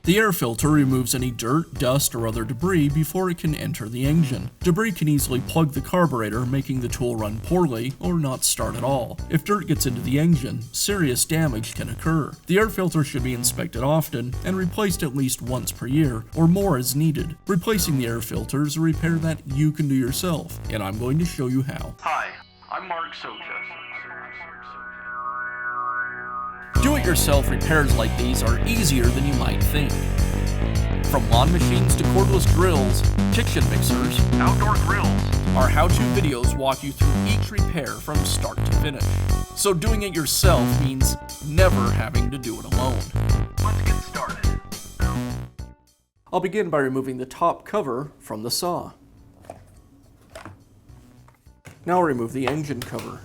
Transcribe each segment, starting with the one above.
The air filter removes any dirt, dust, or other debris before it can enter the engine. Debris can easily plug the carburetor, making the tool run poorly or not start at all. If dirt gets into the engine, serious damage can occur. The air filter should be inspected often and replaced at least once per year, or more as needed. Replacing the air filter is a repair that you can do yourself, and I'm going to show you how. Hi, I'm Mark Socha. Do-it-yourself repairs like these are easier than you might think. From lawn machines to cordless drills, kitchen mixers, Outdoor grills. our how-to videos walk you through each repair from start to finish. So doing it yourself means never having to do it alone. Let's get started. I'll begin by removing the top cover from the saw. Now I'll remove the engine cover.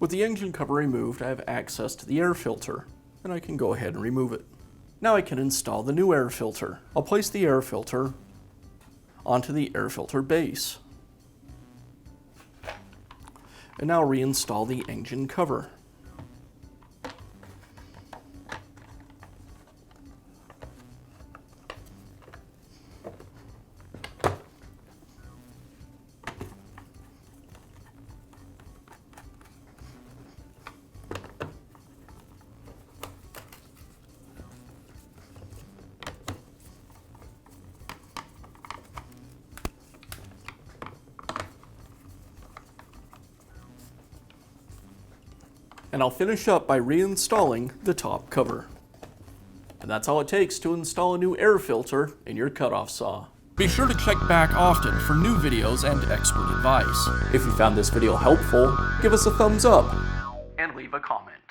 With the engine cover removed, I have access to the air filter, and I can go ahead and remove it. Now I can install the new air filter. I'll place the air filter onto the air filter base. And now reinstall the engine cover. And I'll finish up by reinstalling the top cover. And that's all it takes to install a new air filter in your cutoff saw. Be sure to check back often for new videos and expert advice. If you found this video helpful, give us a thumbs up And leave a comment.